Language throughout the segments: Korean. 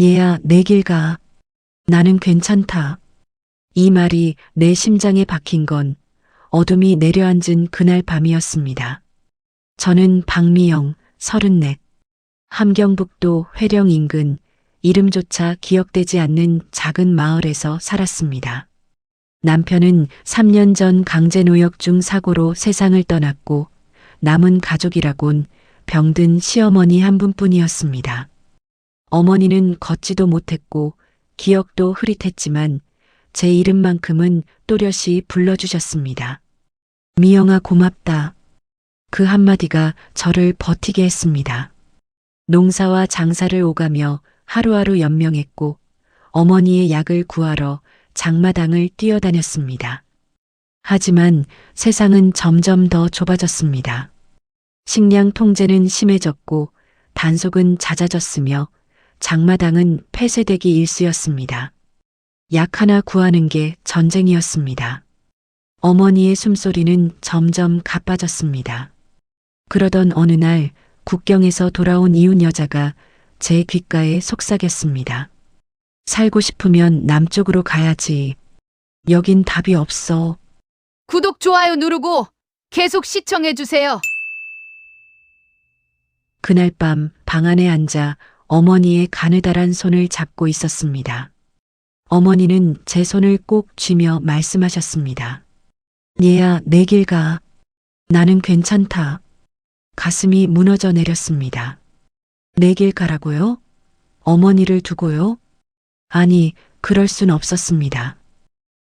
얘야, 내 길 가. 나는 괜찮다. 이 말이 내 심장에 박힌 건 어둠이 내려앉은 그날 밤이었습니다. 저는 박미영, 34, 함경북도 회령 인근 이름조차 기억되지 않는 작은 마을에서 살았습니다. 남편은 3년 전 강제노역 중 사고로 세상을 떠났고 남은 가족이라곤 병든 시어머니 한 분뿐이었습니다. 어머니는 걷지도 못했고 기억도 흐릿했지만 제 이름만큼은 또렷이 불러주셨습니다. 미영아, 고맙다. 그 한마디가 저를 버티게 했습니다. 농사와 장사를 오가며 하루하루 연명했고 어머니의 약을 구하러 장마당을 뛰어다녔습니다. 하지만 세상은 점점 더 좁아졌습니다. 식량 통제는 심해졌고 단속은 잦아졌으며 장마당은 폐쇄되기 일쑤였습니다. 약 하나 구하는 게 전쟁이었습니다. 어머니의 숨소리는 점점 가빠졌습니다. 그러던 어느 날 국경에서 돌아온 이웃 여자가 제 귓가에 속삭였습니다. 살고 싶으면 남쪽으로 가야지. 여긴 답이 없어. 구독, 좋아요 누르고 계속 시청해주세요. 그날 밤 방 안에 앉아 어머니의 가느다란 손을 잡고 있었습니다. 어머니는 제 손을 꼭 쥐며 말씀하셨습니다. 얘야, 내 길 가. 나는 괜찮다. 가슴이 무너져 내렸습니다. 내 길 가라고요? 어머니를 두고요? 아니, 그럴 순 없었습니다.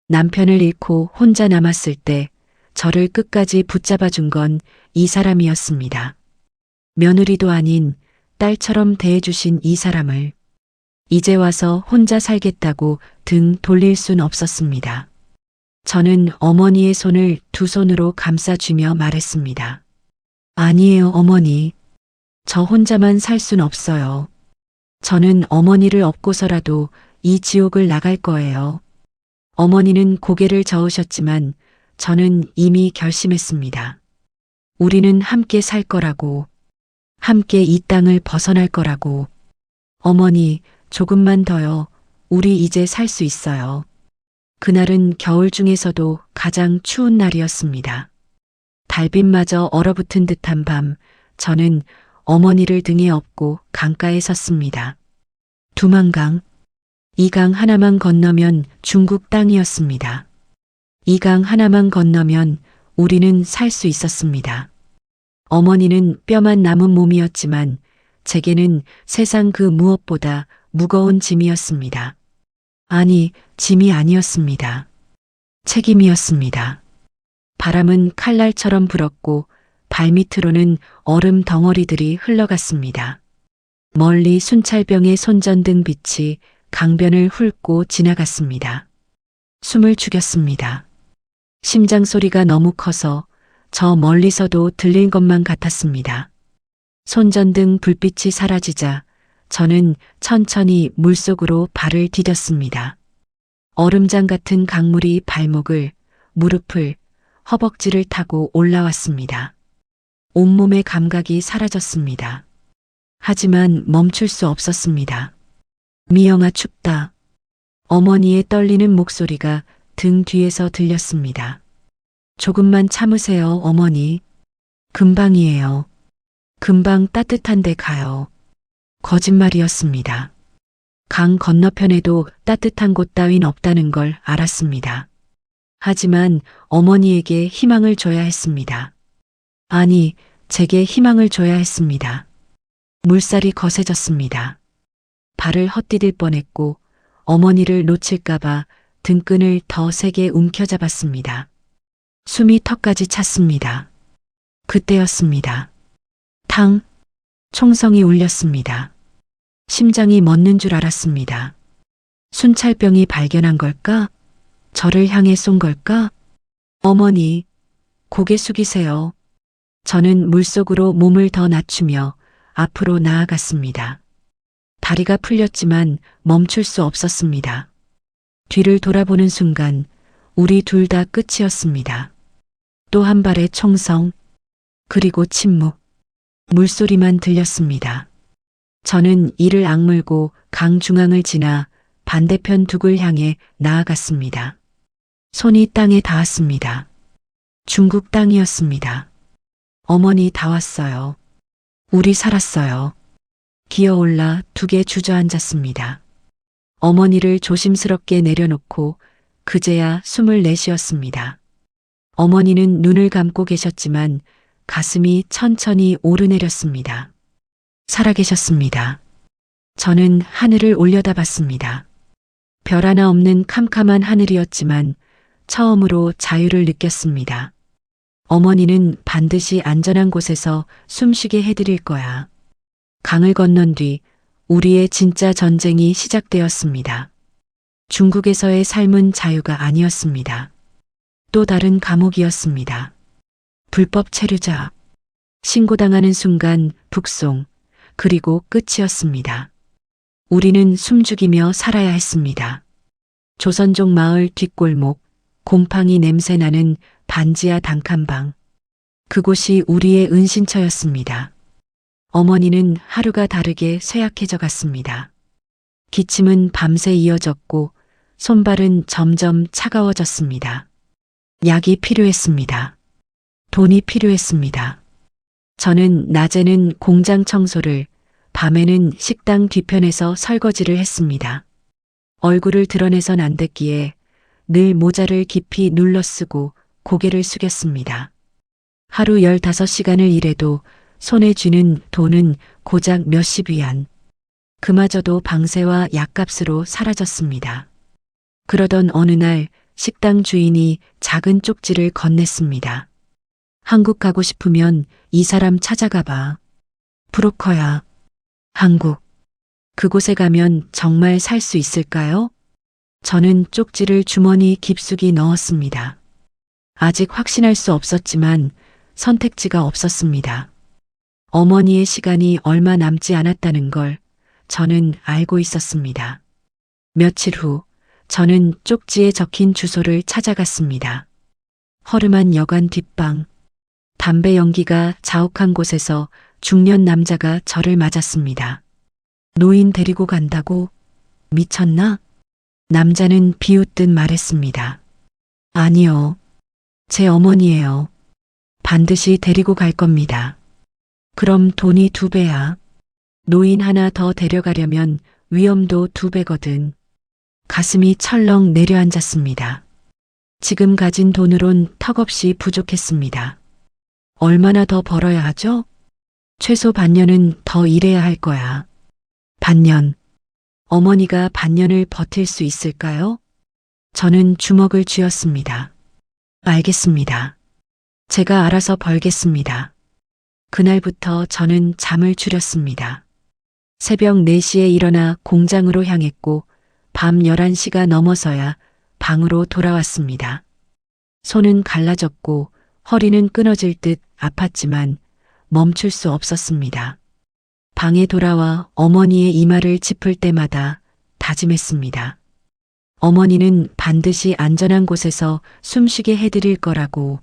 남편을 잃고 혼자 남았을 때 저를 끝까지 붙잡아 준 건 이 사람이었습니다. 며느리도 아닌 딸처럼 대해주신 이 사람을 이제 와서 혼자 살겠다고 등 돌릴 순 없었습니다. 저는 어머니의 손을 두 손으로 감싸쥐며 말했습니다. 아니에요, 어머니. 저 혼자만 살 순 없어요. 저는 어머니를 업고서라도 이 지옥을 나갈 거예요. 어머니는 고개를 저으셨지만 저는 이미 결심했습니다. 우리는 함께 살 거라고. 함께 이 땅을 벗어날 거라고. 어머니, 조금만 더요. 우리 이제 살 수 있어요. 그날은 겨울 중에서도 가장 추운 날이었습니다. 달빛마저 얼어붙은 듯한 밤, 저는 어머니를 등에 업고 강가에 섰습니다. 두만강. 이 강 하나만 건너면 중국 땅이었습니다. 이 강 하나만 건너면 우리는 살 수 있었습니다. 어머니는 뼈만 남은 몸이었지만 제게는 세상 그 무엇보다 무거운 짐이었습니다. 아니, 짐이 아니었습니다. 책임이었습니다. 바람은 칼날처럼 불었고 발밑으로는 얼음 덩어리들이 흘러갔습니다. 멀리 순찰병의 손전등 빛이 강변을 훑고 지나갔습니다. 숨을 죽였습니다. 심장 소리가 너무 커서 저 멀리서도 들린 것만 같았습니다. 손전등 불빛이 사라지자 저는 천천히 물속으로 발을 디뎠습니다. 얼음장 같은 강물이 발목을, 무릎을, 허벅지를 타고 올라왔습니다. 온몸의 감각이 사라졌습니다. 하지만 멈출 수 없었습니다. 미영아, 춥다. 어머니의 떨리는 목소리가 등 뒤에서 들렸습니다. 조금만 참으세요, 어머니. 금방이에요. 금방 따뜻한 데 가요. 거짓말이었습니다. 강 건너편에도 따뜻한 곳 따윈 없다는 걸 알았습니다. 하지만 어머니에게 희망을 줘야 했습니다. 아니, 제게 희망을 줘야 했습니다. 물살이 거세졌습니다. 발을 헛디딜 뻔했고 어머니를 놓칠까봐 등끈을 더 세게 움켜잡았습니다. 숨이 턱까지 찼습니다. 그때였습니다. 탕! 총성이 울렸습니다. 심장이 멎는 줄 알았습니다. 순찰병이 발견한 걸까? 저를 향해 쏜 걸까? 어머니, 고개 숙이세요. 저는 물속으로 몸을 더 낮추며 앞으로 나아갔습니다. 다리가 풀렸지만 멈출 수 없었습니다. 뒤를 돌아보는 순간 우리 둘 다 끝이었습니다. 또 한 발의 총성, 그리고 침묵, 물소리만 들렸습니다. 저는 이를 악물고 강 중앙을 지나 반대편 둑을 향해 나아갔습니다. 손이 땅에 닿았습니다. 중국 땅이었습니다. 어머니 다 왔어요. 우리 살았어요. 기어올라 둑에 주저앉았습니다. 어머니를 조심스럽게 내려놓고 그제야 숨을 내쉬었습니다. 어머니는 눈을 감고 계셨지만 가슴이 천천히 오르내렸습니다. 살아계셨습니다. 저는 하늘을 올려다봤습니다. 별 하나 없는 캄캄한 하늘이었지만 처음으로 자유를 느꼈습니다. 어머니는 반드시 안전한 곳에서 숨쉬게 해드릴 거야. 강을 건넌 뒤 우리의 진짜 전쟁이 시작되었습니다. 중국에서의 삶은 자유가 아니었습니다. 또 다른 감옥이었습니다. 불법 체류자. 신고당하는 순간 북송, 그리고 끝이었습니다. 우리는 숨죽이며 살아야 했습니다. 조선족 마을 뒷골목, 곰팡이 냄새나는 반지하 단칸방. 그곳이 우리의 은신처였습니다. 어머니는 하루가 다르게 쇠약해져 갔습니다. 기침은 밤새 이어졌고 손발은 점점 차가워졌습니다. 약이 필요했습니다. 돈이 필요했습니다. 저는 낮에는 공장 청소를, 밤에는 식당 뒤편에서 설거지를 했습니다. 얼굴을 드러내선 안 됐기에 늘 모자를 깊이 눌러 쓰고 고개를 숙였습니다. 하루 15시간을 일해도 손에 쥐는 돈은 고작 몇십 위안. 그마저도 방세와 약값으로 사라졌습니다. 그러던 어느 날 식당 주인이 작은 쪽지를 건넸습니다. 한국 가고 싶으면 이 사람 찾아가 봐. 브로커야. 한국. 그곳에 가면 정말 살 수 있을까요? 저는 쪽지를 주머니 깊숙이 넣었습니다. 아직 확신할 수 없었지만 선택지가 없었습니다. 어머니의 시간이 얼마 남지 않았다는 걸 저는 알고 있었습니다. 며칠 후 저는 쪽지에 적힌 주소를 찾아갔습니다. 허름한 여관 뒷방. 담배 연기가 자욱한 곳에서 중년 남자가 저를 맞았습니다. 노인 데리고 간다고? 미쳤나? 남자는 비웃듯 말했습니다. 아니요. 제 어머니예요. 반드시 데리고 갈 겁니다. 그럼 돈이 2배야. 노인 하나 더 데려가려면 위험도 2배거든. 가슴이 철렁 내려앉았습니다. 지금 가진 돈으론 턱없이 부족했습니다. 얼마나 더 벌어야 하죠? 최소 반년은 더 일해야 할 거야. 반년. 어머니가 반년을 버틸 수 있을까요? 저는 주먹을 쥐었습니다. 알겠습니다. 제가 알아서 벌겠습니다. 그날부터 저는 잠을 줄였습니다. 새벽 4시에 일어나 공장으로 향했고 밤 11시가 넘어서야 방으로 돌아왔습니다. 손은 갈라졌고 허리는 끊어질 듯 아팠지만 멈출 수 없었습니다. 방에 돌아와 어머니의 이마를 짚을 때마다 다짐했습니다. 어머니는 반드시 안전한 곳에서 숨쉬게 해드릴 거라고.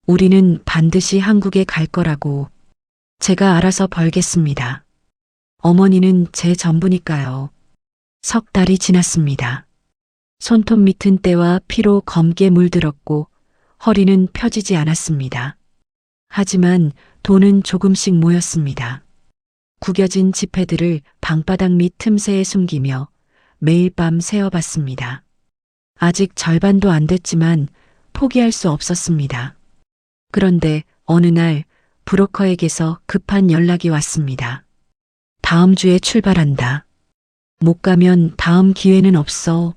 우리는 반드시 한국에 갈 거라고. 제가 알아서 벌겠습니다. 어머니는 제 전부니까요. 석 달이 지났습니다. 손톱 밑은 때와 피로 검게 물들었고 허리는 펴지지 않았습니다. 하지만 돈은 조금씩 모였습니다. 구겨진 지폐들을 방바닥 밑 틈새에 숨기며 매일 밤 세어봤습니다. 아직 절반도 안 됐지만 포기할 수 없었습니다. 그런데 어느 날 브로커에게서 급한 연락이 왔습니다. 다음 주에 출발한다. 못 가면 다음 기회는 없어.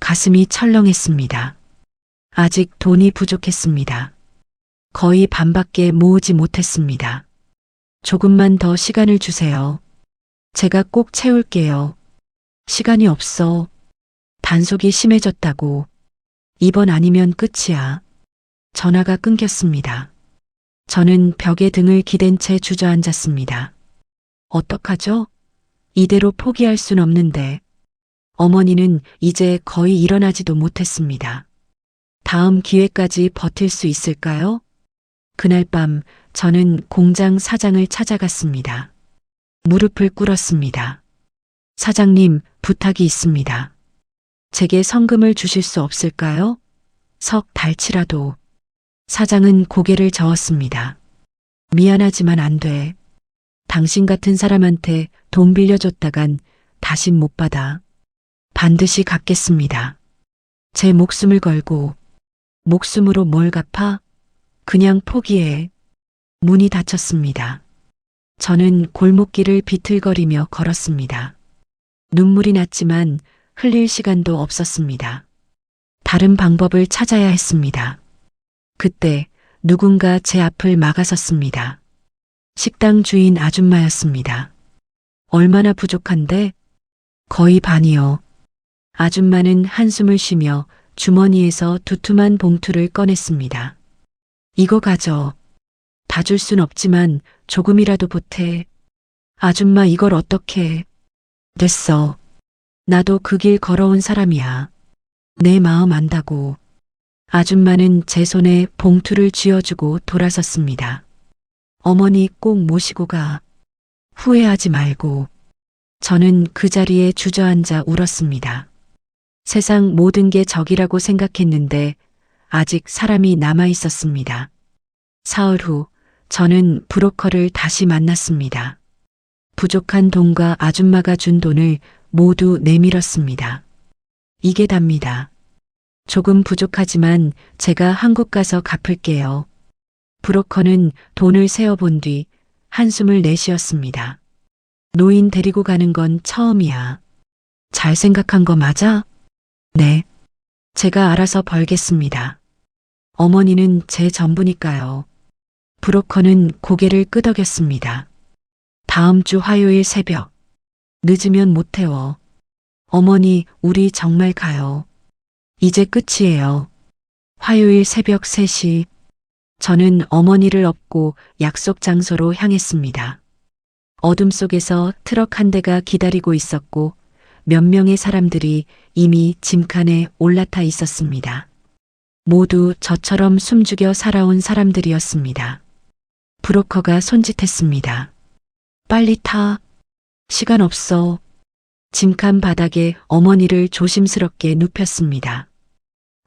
가슴이 철렁했습니다. 아직 돈이 부족했습니다. 거의 반밖에 모으지 못했습니다. 조금만 더 시간을 주세요. 제가 꼭 채울게요. 시간이 없어. 단속이 심해졌다고. 이번 아니면 끝이야. 전화가 끊겼습니다. 저는 벽에 등을 기댄 채 주저앉았습니다. 어떡하죠? 이대로 포기할 순 없는데. 어머니는 이제 거의 일어나지도 못했습니다. 다음 기회까지 버틸 수 있을까요? 그날 밤 저는 공장 사장을 찾아갔습니다. 무릎을 꿇었습니다. 사장님, 부탁이 있습니다. 제게 성금을 주실 수 없을까요? 석 달치라도. 사장은 고개를 저었습니다. 미안하지만 안 돼. 당신 같은 사람한테 돈 빌려줬다간 다신 못 받아. 반드시 갚겠습니다. 제 목숨을 걸고. 목숨으로 뭘 갚아? 그냥 포기해. 문이 닫혔습니다. 저는 골목길을 비틀거리며 걸었습니다. 눈물이 났지만 흘릴 시간도 없었습니다. 다른 방법을 찾아야 했습니다. 그때 누군가 제 앞을 막아섰습니다. 식당 주인 아줌마였습니다. 얼마나 부족한데? 거의 반이요. 아줌마는 한숨을 쉬며 주머니에서 두툼한 봉투를 꺼냈습니다. 이거 가져. 다 줄 순 없지만 조금이라도 보태. 아줌마 이걸 어떻게. 됐어. 나도 그 길 걸어온 사람이야. 내 마음 안다고. 아줌마는 제 손에 봉투를 쥐어주고 돌아섰습니다. 어머니 꼭 모시고 가. 후회하지 말고. 저는 그 자리에 주저앉아 울었습니다. 세상 모든 게 적이라고 생각했는데 아직 사람이 남아 있었습니다. 사흘 후 저는 브로커를 다시 만났습니다. 부족한 돈과 아줌마가 준 돈을 모두 내밀었습니다. 이게 답니다. 조금 부족하지만 제가 한국 가서 갚을게요. 브로커는 돈을 세어본 뒤 한숨을 내쉬었습니다. 노인 데리고 가는 건 처음이야. 잘 생각한 거 맞아? 네. 제가 알아서 벌겠습니다. 어머니는 제 전부니까요. 브로커는 고개를 끄덕였습니다. 다음 주 화요일 새벽. 늦으면 못 태워. 어머니, 우리 정말 가요. 이제 끝이에요. 화요일 새벽 3시. 저는 어머니를 업고 약속 장소로 향했습니다. 어둠 속에서 트럭 한 대가 기다리고 있었고 몇 명의 사람들이 이미 짐칸에 올라타 있었습니다. 모두 저처럼 숨죽여 살아온 사람들이었습니다. 브로커가 손짓했습니다. 빨리 타. 시간 없어. 짐칸 바닥에 어머니를 조심스럽게 눕혔습니다.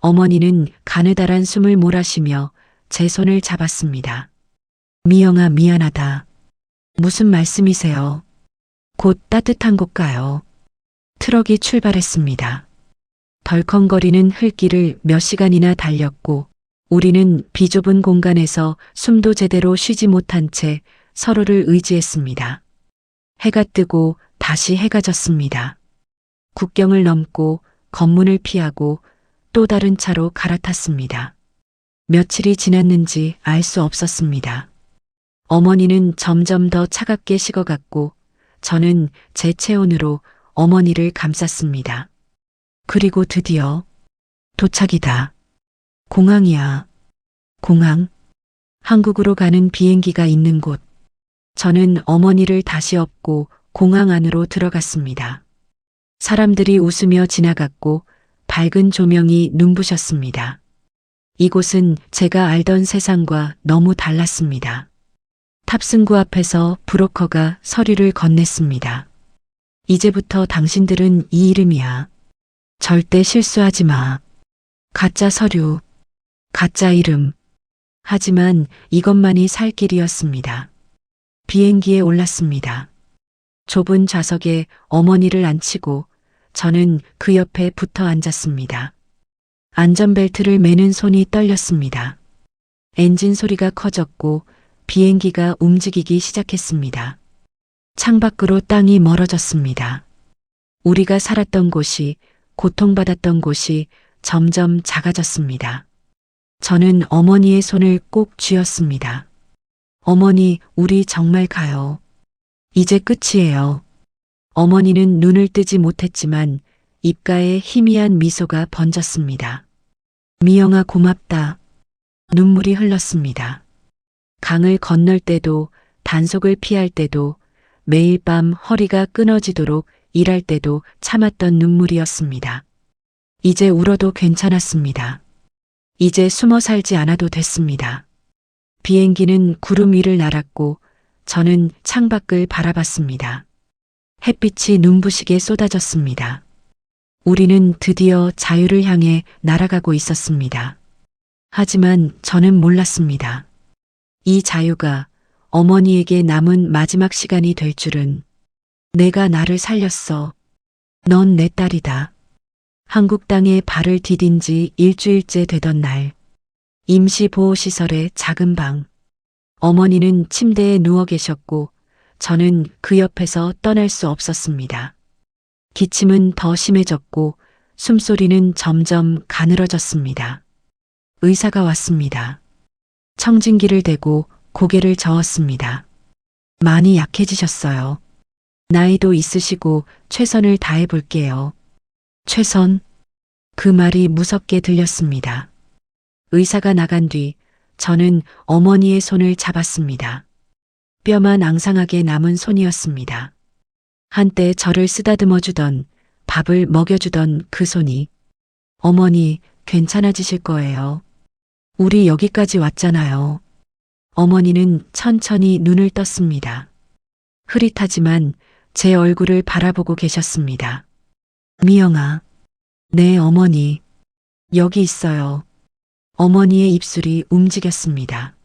어머니는 가느다란 숨을 몰아쉬며 제 손을 잡았습니다. 미영아, 미안하다. 무슨 말씀이세요? 곧 따뜻한 곳 가요. 트럭이 출발했습니다. 덜컹거리는 흙길을 몇 시간이나 달렸고 우리는 비좁은 공간에서 숨도 제대로 쉬지 못한 채 서로를 의지했습니다. 해가 뜨고 다시 해가 졌습니다. 국경을 넘고 검문을 피하고 또 다른 차로 갈아탔습니다. 며칠이 지났는지 알 수 없었습니다. 어머니는 점점 더 차갑게 식어갔고 저는 제 체온으로 어머니를 감쌌습니다. 그리고 드디어 도착이다. 공항이야. 공항. 한국으로 가는 비행기가 있는 곳. 저는 어머니를 다시 업고 공항 안으로 들어갔습니다. 사람들이 웃으며 지나갔고 밝은 조명이 눈부셨습니다. 이곳은 제가 알던 세상과 너무 달랐습니다. 탑승구 앞에서 브로커가 서류를 건넸습니다. 이제부터 당신들은 이 이름이야. 절대 실수하지 마. 가짜 서류, 가짜 이름. 하지만 이것만이 살 길이었습니다. 비행기에 올랐습니다. 좁은 좌석에 어머니를 앉히고 저는 그 옆에 붙어 앉았습니다. 안전벨트를 매는 손이 떨렸습니다. 엔진 소리가 커졌고 비행기가 움직이기 시작했습니다. 창밖으로 땅이 멀어졌습니다. 우리가 살았던 곳이, 고통받았던 곳이 점점 작아졌습니다. 저는 어머니의 손을 꼭 쥐었습니다. 어머니, 우리 정말 가요. 이제 끝이에요. 어머니는 눈을 뜨지 못했지만 입가에 희미한 미소가 번졌습니다. 미영아, 고맙다. 눈물이 흘렀습니다. 강을 건널 때도 단속을 피할 때도 매일 밤 허리가 끊어지도록 일할 때도 참았던 눈물이었습니다. 이제 울어도 괜찮았습니다. 이제 숨어 살지 않아도 됐습니다. 비행기는 구름 위를 날았고 저는 창밖을 바라봤습니다. 햇빛이 눈부시게 쏟아졌습니다. 우리는 드디어 자유를 향해 날아가고 있었습니다. 하지만 저는 몰랐습니다. 이 자유가 어머니에게 남은 마지막 시간이 될 줄은. 내가 나를 살렸어. 넌 내 딸이다. 한국 땅에 발을 디딘 지 일주일째 되던 날, 임시보호시설의 작은 방. 어머니는 침대에 누워 계셨고 저는 그 옆에서 떠날 수 없었습니다. 기침은 더 심해졌고 숨소리는 점점 가늘어졌습니다. 의사가 왔습니다. 청진기를 대고 고개를 저었습니다. 많이 약해지셨어요. 나이도 있으시고 최선을 다해 볼게요. 최선? 그 말이 무섭게 들렸습니다. 의사가 나간 뒤 저는 어머니의 손을 잡았습니다. 뼈만 앙상하게 남은 손이었습니다. 한때 저를 쓰다듬어 주던, 밥을 먹여주던 그 손이. 어머니, 괜찮아지실 거예요. 우리 여기까지 왔잖아요. 어머니는 천천히 눈을 떴습니다. 흐릿하지만 제 얼굴을 바라보고 계셨습니다. 미영아. 네, 어머니. 여기 있어요. 어머니의 입술이 움직였습니다.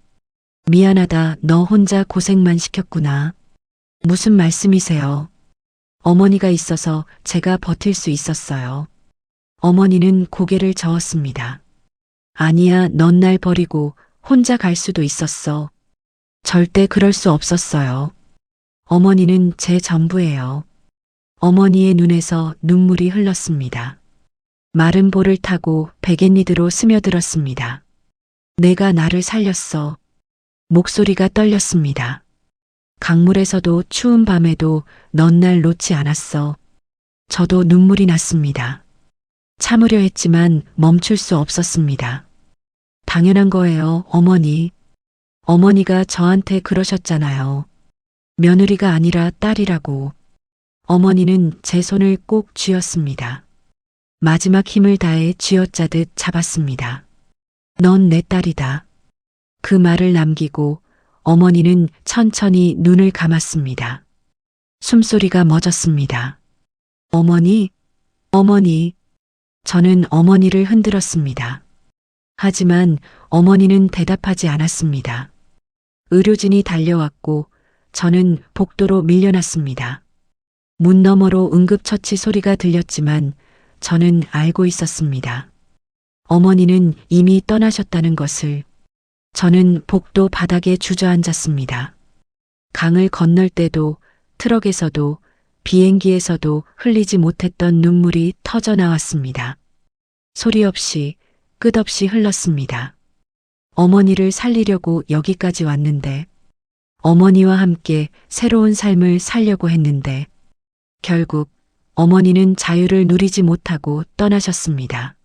미안하다, 너 혼자 고생만 시켰구나. 무슨 말씀이세요? 어머니가 있어서 제가 버틸 수 있었어요. 어머니는 고개를 저었습니다. 아니야, 넌 날 버리고 혼자 갈 수도 있었어. 절대 그럴 수 없었어요. 어머니는 제 전부예요. 어머니의 눈에서 눈물이 흘렀습니다. 마른 볼을 타고 베갯니드로 스며들었습니다. 내가 나를 살렸어. 목소리가 떨렸습니다. 강물에서도 추운 밤에도 넌 날 놓지 않았어. 저도 눈물이 났습니다. 참으려 했지만 멈출 수 없었습니다. 당연한 거예요, 어머니. 어머니가 저한테 그러셨잖아요. 며느리가 아니라 딸이라고. 어머니는 제 손을 꼭 쥐었습니다. 마지막 힘을 다해 쥐어짜듯 잡았습니다. 넌 내 딸이다. 그 말을 남기고 어머니는 천천히 눈을 감았습니다. 숨소리가 멎었습니다. 어머니, 어머니. 저는 어머니를 흔들었습니다. 하지만 어머니는 대답하지 않았습니다. 의료진이 달려왔고 저는 복도로 밀려났습니다. 문 너머로 응급처치 소리가 들렸지만 저는 알고 있었습니다. 어머니는 이미 떠나셨다는 것을. 저는 복도 바닥에 주저앉았습니다. 강을 건널 때도 트럭에서도 비행기에서도 흘리지 못했던 눈물이 터져 나왔습니다. 소리 없이 끝없이 흘렀습니다. 어머니를 살리려고 여기까지 왔는데, 어머니와 함께 새로운 삶을 살려고 했는데, 결국 어머니는 자유를 누리지 못하고 떠나셨습니다.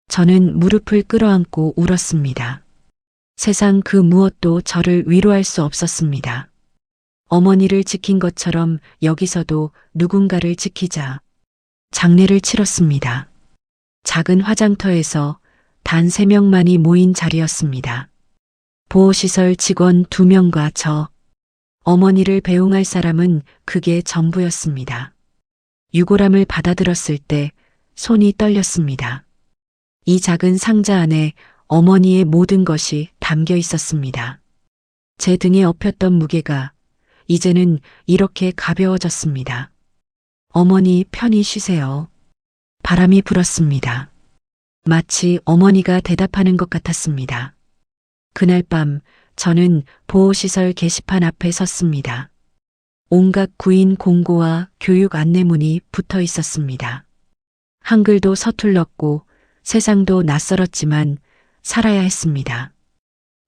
저는 무릎을 끌어안고 울었습니다. 세상 그 무엇도 저를 위로할 수 없었습니다. 어머니를 지킨 것처럼 여기서도 누군가를 지키자. 장례를 치렀습니다. 작은 화장터에서 단 3명만이 모인 자리였습니다. 보호시설 직원 2명과 저. 어머니를 배웅할 사람은 그게 전부였습니다. 유골함을 받아들었을 때 손이 떨렸습니다. 이 작은 상자 안에 어머니의 모든 것이 담겨 있었습니다. 제 등에 엎였던 무게가 이제는 이렇게 가벼워졌습니다. 어머니 편히 쉬세요. 바람이 불었습니다. 마치 어머니가 대답하는 것 같았습니다. 그날 밤 저는 보호시설 게시판 앞에 섰습니다. 온갖 구인 공고와 교육 안내문이 붙어 있었습니다. 한글도 서툴렀고 세상도 낯설었지만 살아야 했습니다.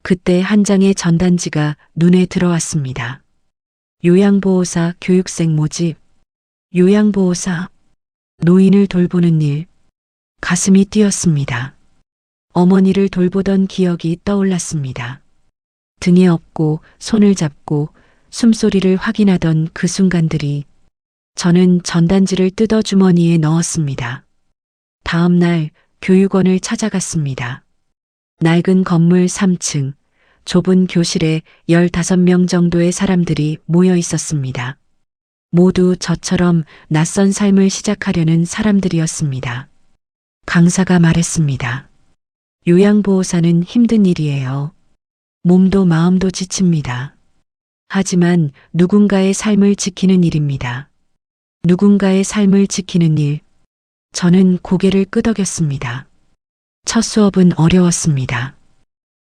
그때 한 장의 전단지가 눈에 들어왔습니다. 요양보호사 교육생 모집. 요양보호사. 노인을 돌보는 일. 가슴이 뛰었습니다. 어머니를 돌보던 기억이 떠올랐습니다. 등에 업고 손을 잡고 숨소리를 확인하던 그 순간들이. 저는 전단지를 뜯어 주머니에 넣었습니다. 다음 날 교육원을 찾아갔습니다. 낡은 건물 3층, 좁은 교실에 15명 정도의 사람들이 모여 있었습니다. 모두 저처럼 낯선 삶을 시작하려는 사람들이었습니다. 강사가 말했습니다. 요양보호사는 힘든 일이에요. 몸도 마음도 지칩니다. 하지만 누군가의 삶을 지키는 일입니다. 누군가의 삶을 지키는 일. 저는 고개를 끄덕였습니다. 첫 수업은 어려웠습니다.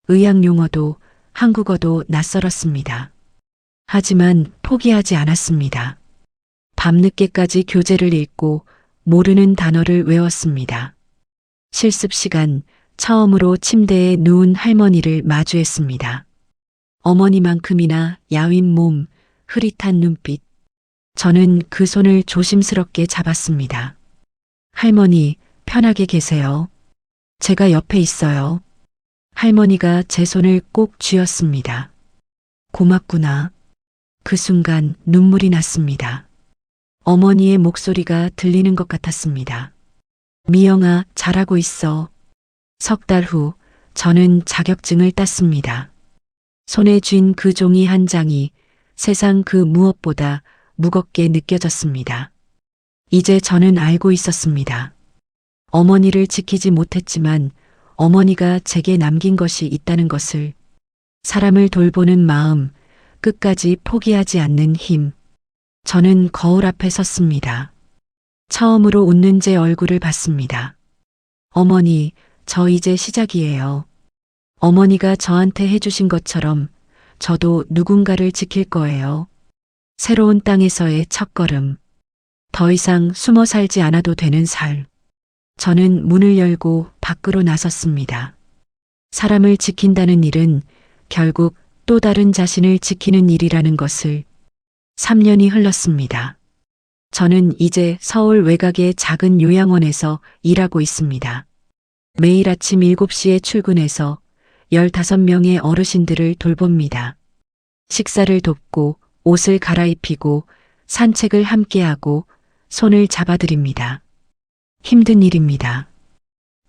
의학 용어도 한국어도 낯설었습니다. 하지만 포기하지 않았습니다. 밤늦게까지 교재를 읽고 모르는 단어를 외웠습니다. 실습 시간 처음으로 침대에 누운 할머니를 마주했습니다. 어머니만큼이나 야윈 몸, 흐릿한 눈빛. 저는 그 손을 조심스럽게 잡았습니다. 할머니, 편하게 계세요. 제가 옆에 있어요. 할머니가 제 손을 꼭 쥐었습니다. 고맙구나. 그 순간 눈물이 났습니다. 어머니의 목소리가 들리는 것 같았습니다. 미영아, 잘하고 있어. 석 달 후 저는 자격증을 땄습니다. 손에 쥔 그 종이 한 장이 세상 그 무엇보다 무겁게 느껴졌습니다. 이제 저는 알고 있었습니다. 어머니를 지키지 못했지만 어머니가 제게 남긴 것이 있다는 것을, 사람을 돌보는 마음, 끝까지 포기하지 않는 힘. 저는 거울 앞에 섰습니다. 처음으로 웃는 제 얼굴을 봤습니다. 어머니, 저 이제 시작이에요. 어머니가 저한테 해주신 것처럼 저도 누군가를 지킬 거예요. 새로운 땅에서의 첫걸음. 더 이상 숨어 살지 않아도 되는 삶. 저는 문을 열고 밖으로 나섰습니다. 사람을 지킨다는 일은 결국 또 다른 자신을 지키는 일이라는 것을. 3년이 흘렀습니다. 저는 이제 서울 외곽의 작은 요양원에서 일하고 있습니다. 매일 아침 7시에 출근해서 15명의 어르신들을 돌봅니다. 식사를 돕고 옷을 갈아입히고 산책을 함께하고 손을 잡아드립니다. 힘든 일입니다.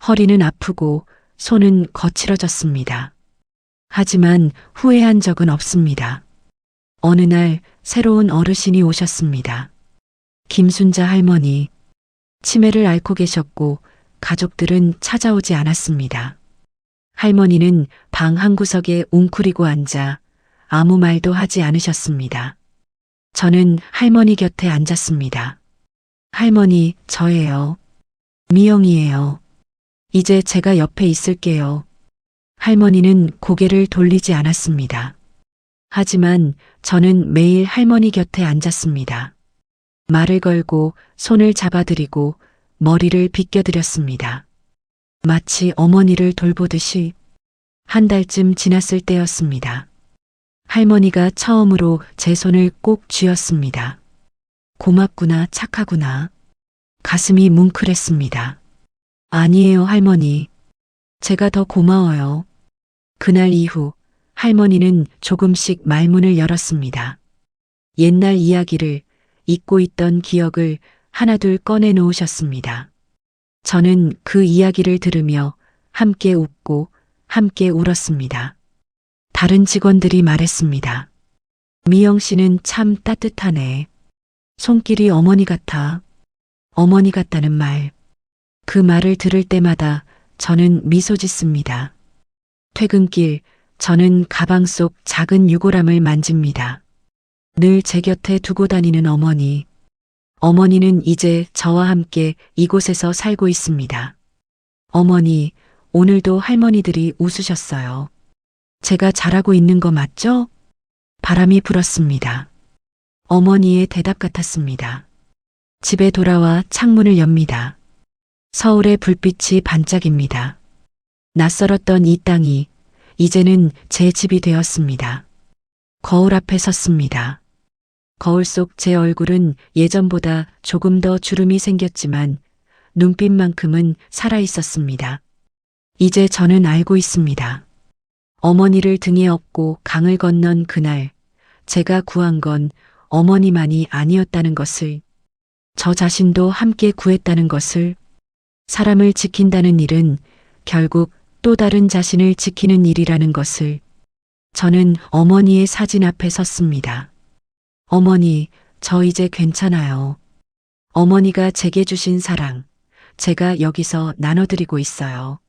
허리는 아프고 손은 거칠어졌습니다. 하지만 후회한 적은 없습니다. 어느 날 새로운 어르신이 오셨습니다. 김순자 할머니. 치매를 앓고 계셨고 가족들은 찾아오지 않았습니다. 할머니는 방 한구석에 웅크리고 앉아 아무 말도 하지 않으셨습니다. 저는 할머니 곁에 앉았습니다. 할머니, 저예요. 미영이에요. 이제 제가 옆에 있을게요. 할머니는 고개를 돌리지 않았습니다. 하지만 저는 매일 할머니 곁에 앉았습니다. 말을 걸고 손을 잡아드리고 머리를 빗겨드렸습니다. 마치 어머니를 돌보듯이. 한 달쯤 지났을 때였습니다. 할머니가 처음으로 제 손을 꼭 쥐었습니다. 고맙구나, 착하구나. 가슴이 뭉클했습니다. 아니에요, 할머니. 제가 더 고마워요. 그날 이후 할머니는 조금씩 말문을 열었습니다. 옛날 이야기를, 잊고 있던 기억을 하나둘 꺼내 놓으셨습니다. 저는 그 이야기를 들으며 함께 웃고 함께 울었습니다. 다른 직원들이 말했습니다. 미영 씨는 참 따뜻하네. 손길이 어머니 같아. 어머니 같다는 말. 그 말을 들을 때마다 저는 미소 짓습니다. 퇴근길 저는 가방 속 작은 유골함을 만집니다. 늘 제 곁에 두고 다니는 어머니. 어머니는 이제 저와 함께 이곳에서 살고 있습니다. 어머니, 오늘도 할머니들이 웃으셨어요. 제가 잘하고 있는 거 맞죠? 바람이 불었습니다. 어머니의 대답 같았습니다. 집에 돌아와 창문을 엽니다. 서울의 불빛이 반짝입니다. 낯설었던 이 땅이 이제는 제 집이 되었습니다. 거울 앞에 섰습니다. 거울 속 제 얼굴은 예전보다 조금 더 주름이 생겼지만 눈빛만큼은 살아 있었습니다. 이제 저는 알고 있습니다. 어머니를 등에 업고 강을 건넌 그날 제가 구한 건 어머니만이 아니었다는 것을, 저 자신도 함께 구했다는 것을. 사람을 지킨다는 일은 결국 또 다른 자신을 지키는 일이라는 것을. 저는 어머니의 사진 앞에 섰습니다. 어머니, 저 이제 괜찮아요. 어머니가 제게 주신 사랑, 제가 여기서 나눠드리고 있어요.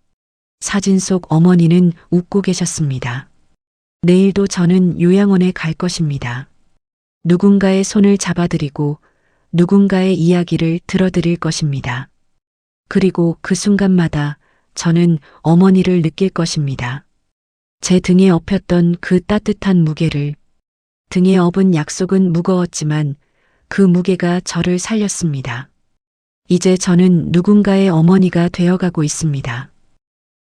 사진 속 어머니는 웃고 계셨습니다. 내일도 저는 요양원에 갈 것입니다. 누군가의 손을 잡아드리고 누군가의 이야기를 들어드릴 것입니다. 그리고 그 순간마다 저는 어머니를 느낄 것입니다. 제 등에 업혔던 그 따뜻한 무게를, 등에 업은 약속은 무거웠지만 그 무게가 저를 살렸습니다. 이제 저는 누군가의 어머니가 되어가고 있습니다.